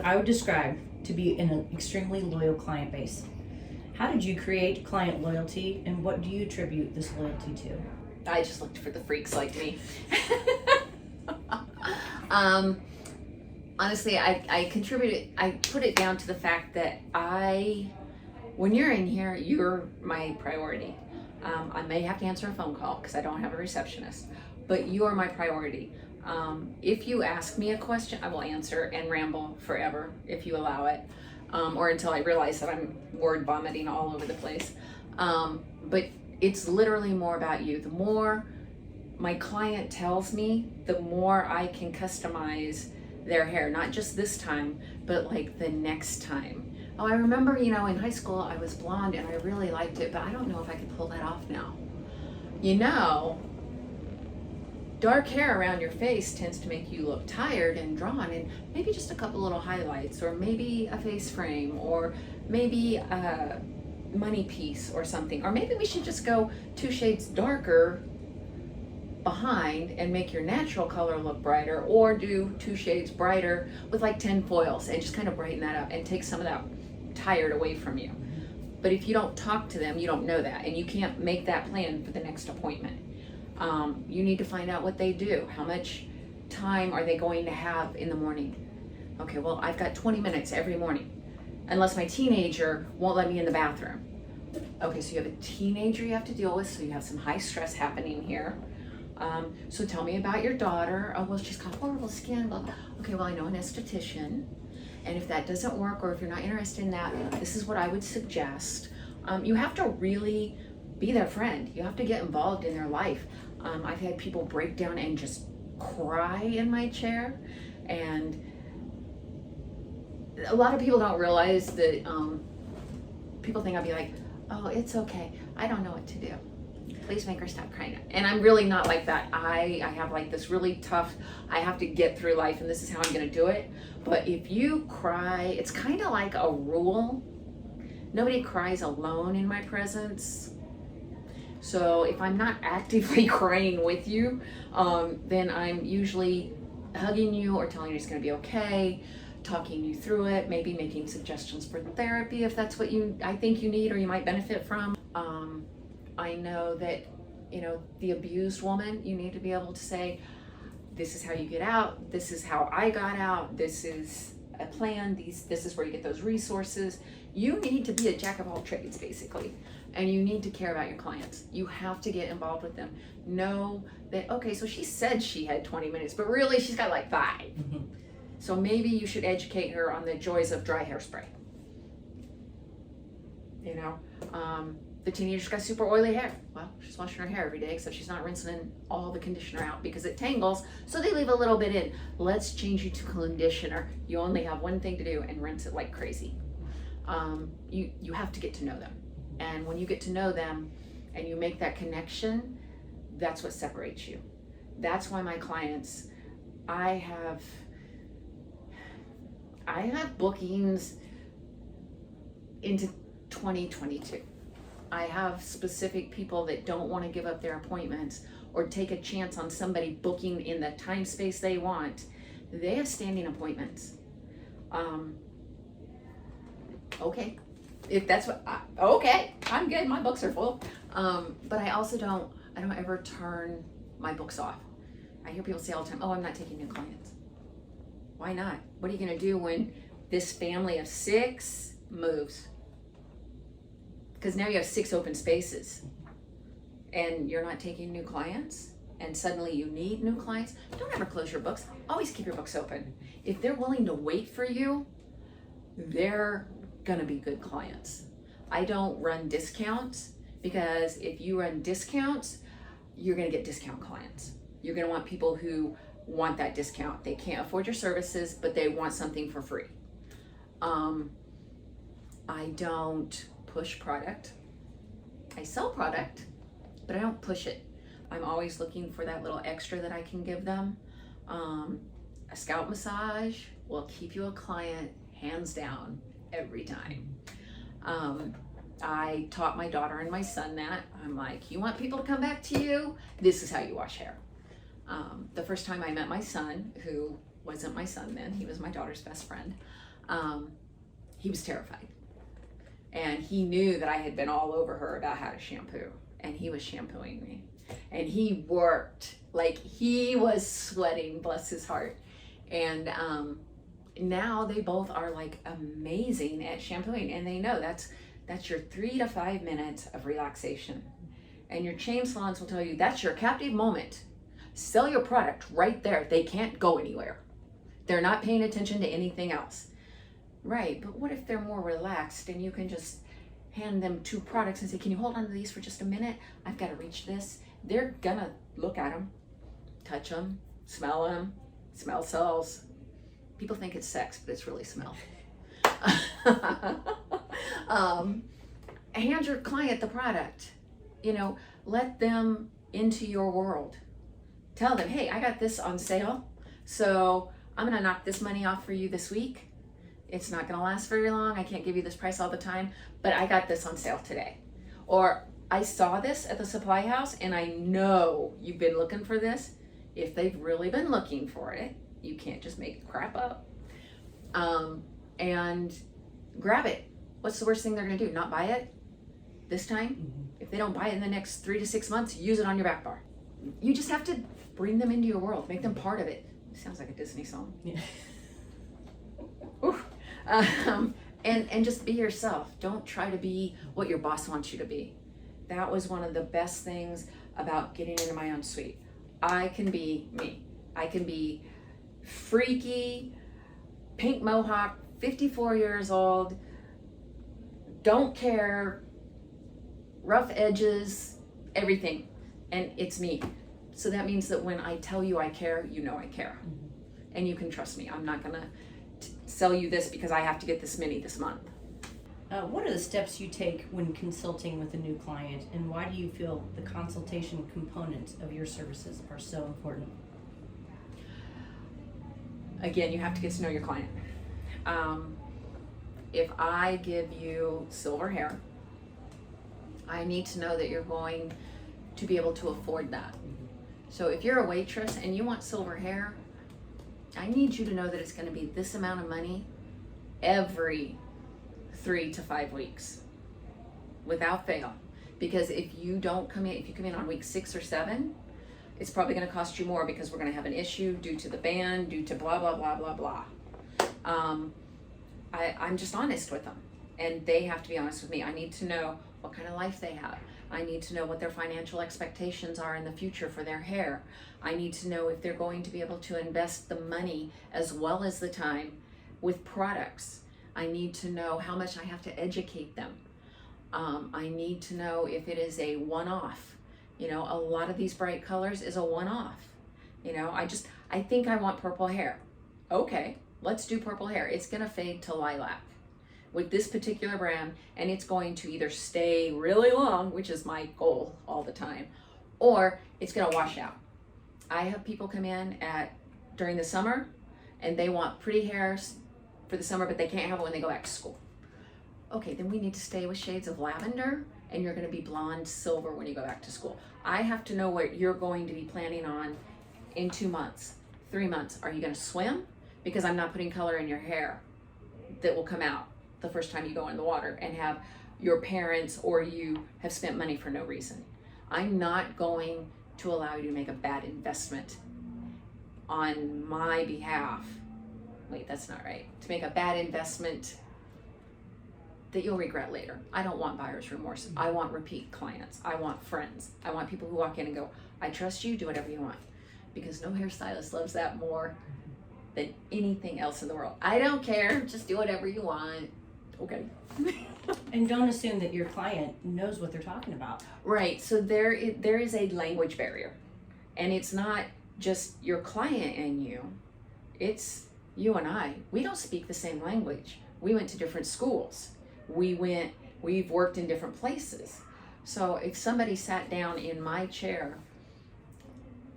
I would describe to be an extremely loyal client base. How did you create client loyalty, and what do you attribute this loyalty to? I just looked for the freaks like me. Honestly, I contributed, I put it down to the fact that when you're in here, you're my priority. I may have to answer a phone call because I don't have a receptionist, but you are my priority. If you ask me a question, I will answer and ramble forever if you allow it, or until I realize that I'm word vomiting all over the place. But it's literally more about you. The more my client tells me, the more I can customize their hair, not just this time, but like the next time. Oh, I remember, in high school I was blonde and I really liked it, but I don't know if I could pull that off now. Dark hair around your face tends to make you look tired and drawn, and maybe just a couple little highlights, or maybe a face frame, or maybe a money piece or something. Or maybe we should just go 2 shades darker behind and make your natural color look brighter, or do 2 shades brighter with like 10 foils and just kind of brighten that up and take some of that tired away from you. But if you don't talk to them, you don't know that, and you can't make that plan for the next appointment. You need to find out what they do. How much time are they going to have in the morning? Okay, well, I've got 20 minutes every morning, unless my teenager won't let me in the bathroom. Okay, so you have a teenager you have to deal with, so you have some high stress happening here. So tell me about your daughter. Oh, well, she's got horrible skin, blah, blah. Okay, well, I know an esthetician, and if that doesn't work, or if you're not interested in that, this is what I would suggest. You have to really be their friend. You have to get involved in their life. I've had people break down and just cry in my chair, and a lot of people don't realize that people think I'll be like, oh, it's okay, I don't know what to do, please make her stop crying. And I'm really not like that. I have like this really tough, I have to get through life and this is how I'm gonna do it. But if you cry, it's kind of like a rule. Nobody cries alone in my presence. So if I'm not actively crying with you, then I'm usually hugging you or telling you it's gonna be okay, talking you through it, maybe making suggestions for therapy if that's what I think you need or you might benefit from. I know that, the abused woman, you need to be able to say, this is how you get out, this is how I got out, this is a plan, this is where you get those resources. You need to be a jack of all trades, basically, and you need to care about your clients. You have to get involved with them. Know that, okay, so she said she had 20 minutes, but really she's got like 5. So maybe you should educate her on the joys of dry hairspray. The teenager's got super oily hair. Well, she's washing her hair every day, except she's not rinsing all the conditioner out because it tangles, so they leave a little bit in. Let's change you to conditioner. You only have one thing to do, and rinse it like crazy. You have to get to know them. And when you get to know them and you make that connection, that's what separates you. That's why my clients, I have bookings into 2022. I have specific people that don't want to give up their appointments or take a chance on somebody booking in the time space they want. They have standing appointments. Okay, if that's what, okay, I'm good, my books are full. But I also don't ever turn my books off. I hear people say all the time, oh, I'm not taking new clients. Why not? What are you gonna do when this family of 6 moves? Because now you have 6 open spaces and you're not taking new clients, and suddenly you need new clients. Don't ever close your books. Always keep your books open. If they're willing to wait for you, they're gonna be good clients. I don't run discounts, because if you run discounts, you're gonna get discount clients. You're gonna want people who want that discount. They can't afford your services, but they want something for free. I don't push product. I sell product, but I don't push it. I'm always looking for that little extra that I can give them. A scalp massage will keep you a client, hands down, every time. I taught my daughter and my son that. I'm like, you want people to come back to you? This is how you wash hair. The first time I met my son, who wasn't my son then, he was my daughter's best friend. he was terrified. And he knew that I had been all over her about how to shampoo. And he was shampooing me. And he worked like he was sweating, bless his heart. And now they both are like amazing at shampooing. And they know that's your 3 to 5 minutes of relaxation. And your chain salons will tell you that's your captive moment. Sell your product right there. They can't go anywhere. They're not paying attention to anything else. Right, but what if they're more relaxed and you can just hand them 2 products and say, can you hold on to these for just a minute? I've got to reach this. They're gonna look at them, touch them, smell sells. People think it's sex, but it's really smell. Hand your client the product. You know, let them into your world. Tell them, hey, I got this on sale, so I'm gonna knock this money off for you this week. It's not gonna last very long. I can't give you this price all the time, but I got this on sale today. Or I saw this at the supply house and I know you've been looking for this. If they've really been looking for it, you can't just make crap up. And grab it. What's the worst thing they're gonna do? Not buy it this time? Mm-hmm. If they don't buy it in the next 3 to 6 months, use it on your back bar. You just have to bring them into your world, make them part of it. Sounds like a Disney song. Yeah. And just be yourself. Don't try to be what your boss wants you to be. That was one of the best things about getting into my own suite. I can be me. I can be freaky, pink mohawk, 54 years old, don't care, rough edges, everything. And it's me. So that means that when I tell you I care, you know I care. Mm-hmm. And you can trust me. I'm not gonna sell you this because I have to get this many this month. What are the steps you take when consulting with a new client, and why do you feel the consultation component of your services are so important? Again, you have to get to know your client. If I give you silver hair, I need to know that you're going to be able to afford that. So if you're a waitress and you want silver hair, I need you to know that it's going to be this amount of money every 3 to 5 weeks without fail. Because if you come in on week 6 or 7, it's probably going to cost you more because we're going to have an issue due to the ban, due to blah, blah, blah, blah, blah. I'm just honest with them, and they have to be honest with me. I need to know what kind of life they have. I need to know what their financial expectations are in the future for their hair. I need to know if they're going to be able to invest the money as well as the time with products. I need to know how much I have to educate them. I need to know if it is a one-off. You know, a lot of these bright colors is a one-off. You know, I think I want purple hair. Okay, let's do purple hair. It's gonna fade to lilac with this particular brand, and it's going to either stay really long, which is my goal all the time, or it's gonna wash out. I have people come in during the summer and they want pretty hairs for the summer, but they can't have it when they go back to school. Okay, then we need to stay with shades of lavender, and you're gonna be blonde silver when you go back to school. I have to know what you're going to be planning on in 2 months, 3 months. Are you gonna swim? Because I'm not putting color in your hair that will come out the first time you go in the water and have your parents or you have spent money for no reason. I'm not going to allow you to make a bad investment on my behalf. Wait, that's not right. To make a bad investment that you'll regret later. I don't want buyer's remorse. I want repeat clients. I want friends. I want people who walk in and go, I trust you, do whatever you want. Because no hairstylist loves that more than anything else in the world. I don't care, just do whatever you want. Okay. And don't assume that your client knows what they're talking about. Right, so there is a language barrier. And it's not just your client and you, it's you and I. We don't speak the same language. We went to different schools. We've worked in different places. So if somebody sat down in my chair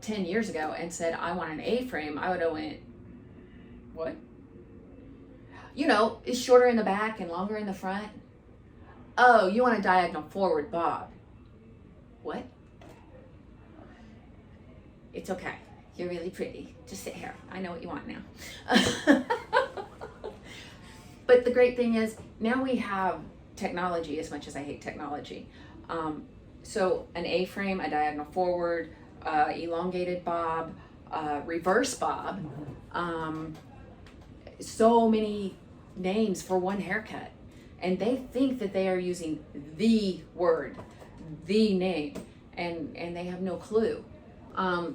10 years ago and said, I want an A-frame, I would have went, what? You know, it's shorter in the back and longer in the front. Oh, you want a diagonal forward bob. What? It's okay. You're really pretty. Just sit here. I know what you want now. But the great thing is now we have technology, as much as I hate technology. So an A-frame, a diagonal forward, elongated bob, reverse bob, so many names for one haircut. And they think that they are using the word, the name, and they have no clue.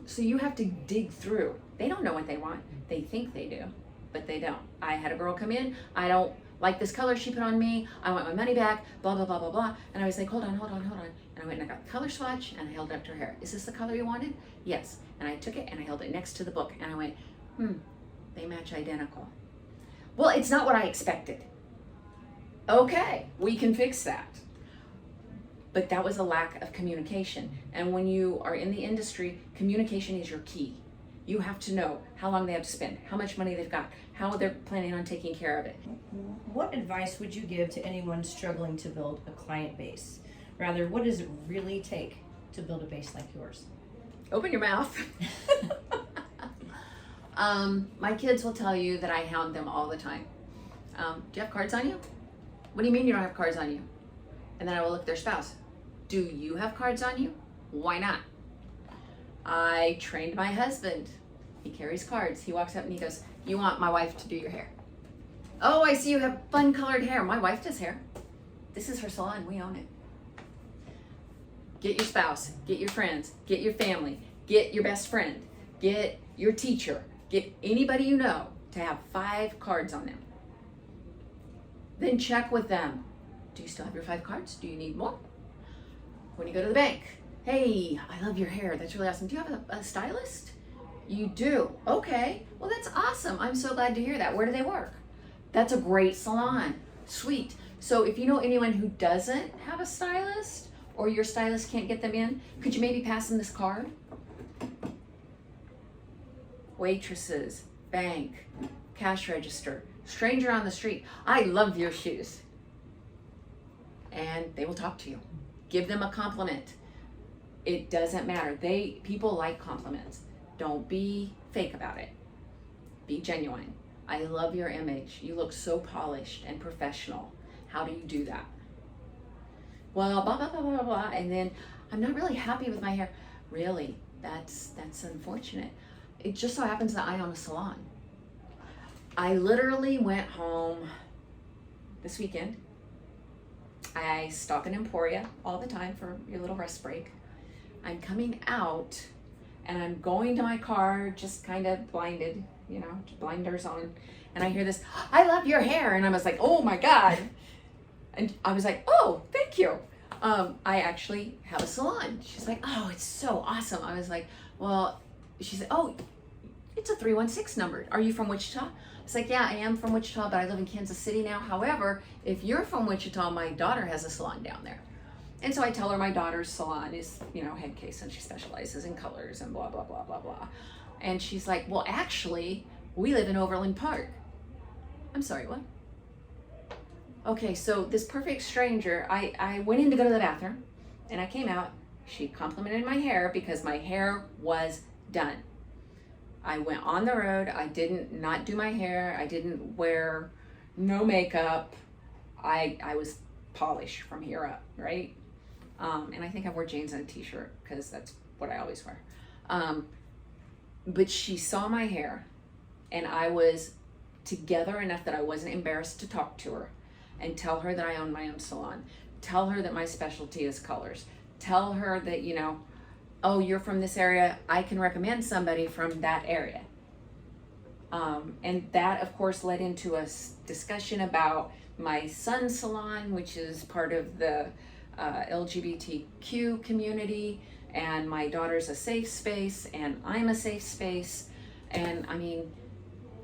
So you have to dig through. They don't know what they want. They think they do, but they don't. I had a girl come in, I don't like this color she put on me, I want my money back, blah, blah, blah, blah, blah. And I was like, hold on. And I went and I got the color swatch and I held it up to her hair. Is this the color you wanted? Yes. And I took it and I held it next to the book and I went, they match identical. Well, it's not what I expected. Okay, we can fix that. But that was a lack of communication. And when you are in the industry, communication is your key. You have to know how long they have to spend, how much money they've got, how they're planning on taking care of it. What advice would you give to anyone struggling to build a client base? Rather, what does it really take to build a base like yours? Open your mouth. My kids will tell you that I hound them all the time. Do you have cards on you? What do you mean you don't have cards on you? And then I will look at their spouse. Do you have cards on you? Why not? I trained my husband. He carries cards. He walks up and he goes, you want my wife to do your hair? Oh, I see you have fun colored hair. My wife does hair. This is her salon. We own it. Get your spouse, get your friends, get your family, get your best friend, get your teacher, get anybody you know to have 5 cards on them. Then check with them. Do you still have your 5 cards? Do you need more? When you go to the bank, hey, I love your hair. That's really awesome. Do you have a stylist? You do. Okay. Well, that's awesome. I'm so glad to hear that. Where do they work? That's a great salon. Sweet. So if you know anyone who doesn't have a stylist or your stylist can't get them in, could you maybe pass them this card? Waitresses, bank, cash register, stranger on the street. I love your shoes. And they will talk to you. Give them a compliment. It doesn't matter. People like compliments. Don't be fake about it. Be genuine. I love your image. You look so polished and professional. How do you do that? Well, blah, blah, blah, blah, blah. And then I'm not really happy with my hair. Really? That's unfortunate. It just so happens that I own a salon. I literally went home this weekend. I stop in Emporia all the time for your little rest break. I'm coming out and I'm going to my car just kind of blinded, blinders on. And I hear this, I love your hair. And I was like, oh my God. And I was like, oh, thank you. I actually have a salon. She's like, oh, it's so awesome. I was like, well, she said, oh, it's a 316 number. Are you from Wichita? It's like, yeah, I am from Wichita, but I live in Kansas City now. However, if you're from Wichita, my daughter has a salon down there. And so I tell her my daughter's salon is, head case, and she specializes in colors and blah, blah, blah, blah, blah. And she's like, well, actually, we live in Overland Park. I'm sorry, what? Okay, so this perfect stranger, I went in to go to the bathroom, and I came out. She complimented my hair because my hair was done. I went on the road. I didn't not do my hair. I didn't wear no makeup. I was polished from here up, right? And I think I wore jeans and a t-shirt because that's what I always wear. But she saw my hair and I was together enough that I wasn't embarrassed to talk to her and tell her that I own my own salon. Tell her that my specialty is colors. Tell her that, oh, you're from this area, I can recommend somebody from that area. And that, of course, led into a discussion about my son's salon, which is part of the LGBTQ community, and my daughter's a safe space, and I'm a safe space. And I mean,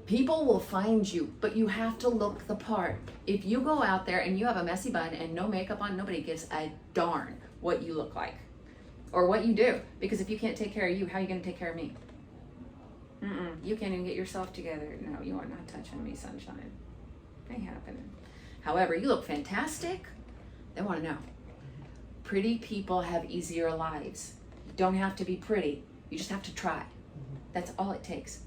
people will find you, but you have to look the part. If you go out there and you have a messy bun and no makeup on, nobody gives a darn what you look like. Or what you do, because if you can't take care of you, how are you going to take care of me? You can't even get yourself together. No, you are not touching me, sunshine. Ain't happening. However, you look fantastic. They want to know. Pretty people have easier lives. You don't have to be pretty. You just have to try. That's all it takes.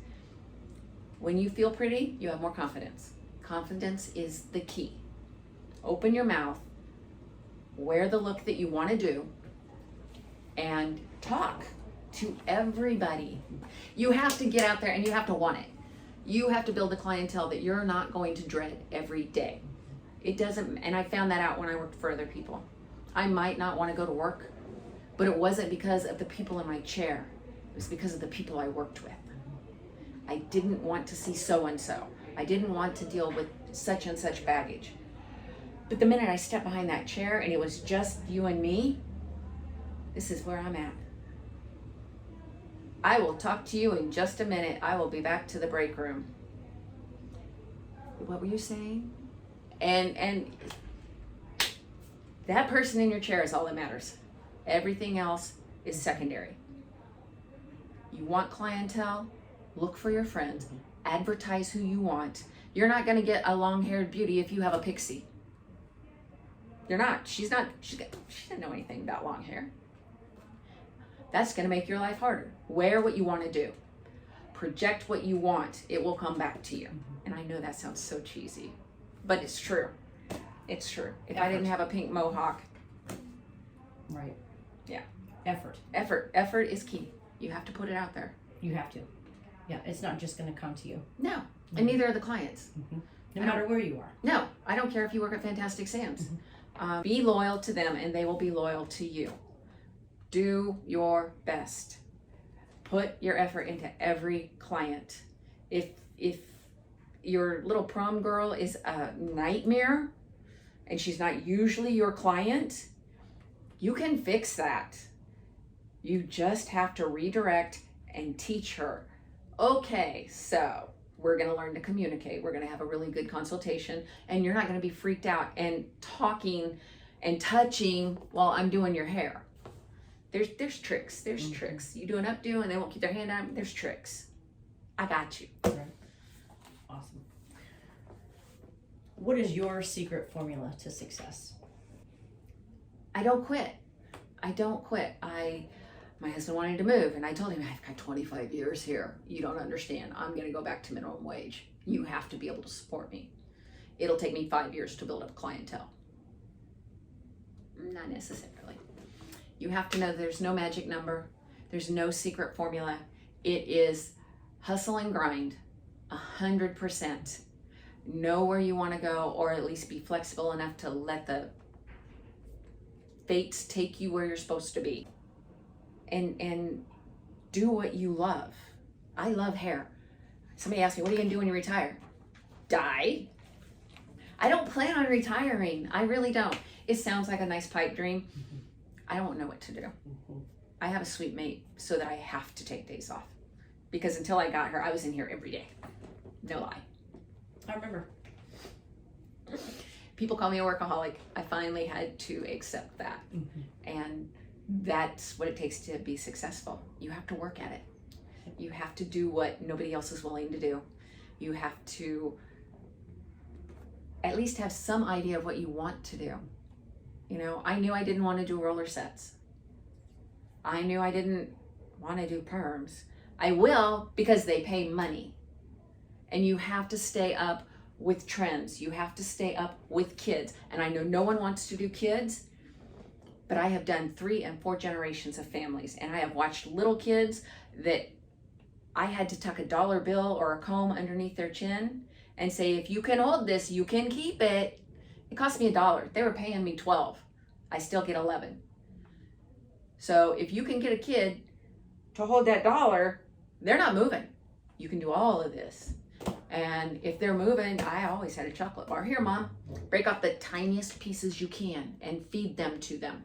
When you feel pretty, you have more confidence. Confidence is the key. Open your mouth, wear the look that you want to do, and talk to everybody. You have to get out there and you have to want it. You have to build a clientele that you're not going to dread every day. It doesn't, and I found that out when I worked for other people. I might not want to go to work, but it wasn't because of the people in my chair. It was because of the people I worked with. I didn't want to see so-and-so. I didn't want to deal with such and such baggage. But the minute I stepped behind that chair and it was just you and me, this is where I'm at. I will talk to you in just a minute. I will be back to the break room. What were you saying? And that person in your chair is all that matters. Everything else is secondary. You want clientele? Look for your friends. Advertise who you want. You're not going to get a long-haired beauty if you have a pixie. You're not. She doesn't know anything about long hair. That's going to make your life harder. Wear what you want to do. Project what you want. It will come back to you. And I know that sounds so cheesy, but it's true. It's true. If I didn't have a pink mohawk. Right. Yeah. Effort. Effort is key. You have to put it out there. You have to. Yeah, it's not just going to come to you. No, and neither are the clients. No matter where you are. No, I don't care if you work at Fantastic Sam's. Be loyal to them and they will be loyal to you. Do your best. Put your effort into every client. If your little prom girl is a nightmare and she's not usually your client, you can fix that. You just have to redirect and teach her. Okay, so we're going to learn to communicate. We're going to have a really good consultation, and you're not going to be freaked out and talking and touching while I'm doing your hair. There's tricks. There's tricks. You do an updo and they won't keep their hand out. There's tricks. I got you. Right. Awesome. What is your secret formula to success? I don't quit. My husband wanted to move, and I told him, I've got 25 years here. You don't understand. I'm going to go back to minimum wage. You have to be able to support me. It'll take me 5 years to build up clientele. Not necessarily. You have to know there's no magic number. There's no secret formula. It is hustle and grind, 100%. Know where you want to go, or at least be flexible enough to let the fates take you where you're supposed to be. And do what you love. I love hair. Somebody asked me, what are you gonna do when you retire? Die? I don't plan on retiring. I really don't. It sounds like a nice pipe dream. I don't know what to do. I have a sweet mate so that I have to take days off. Because until I got her, I was in here every day. No lie. I remember. People call me a workaholic. I finally had to accept that. And that's what it takes to be successful. You have to work at it. You have to do what nobody else is willing to do. You have to at least have some idea of what you want to do. You know, I knew I didn't want to do roller sets. I knew I didn't want to do perms. I will because they pay money. And you have to stay up with trends. You have to stay up with kids. And I know no one wants to do kids, but I have done 3 and 4 generations of families, and I have watched little kids that I had to tuck a dollar bill or a comb underneath their chin and say, if you can hold this, you can keep it. It cost me $1. They were paying me $12. I still get $11. So if you can get a kid to hold that dollar, they're not moving. You can do all of this. And if they're moving, I always had a chocolate bar. Here, Mom, break off the tiniest pieces you can and feed them to them.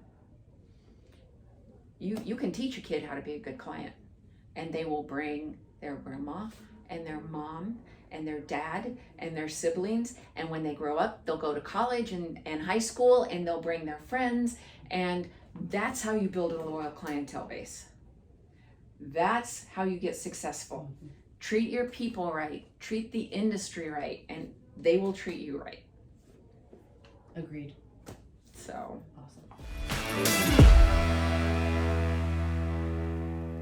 You can teach a kid how to be a good client, and they will bring their grandma and their mom and their dad and their siblings, and when they grow up, they'll go to college and high school, and they'll bring their friends, and that's how you build a loyal clientele base. That's how you get successful. Treat your people right, treat the industry right, and they will treat you right. Agreed. So awesome.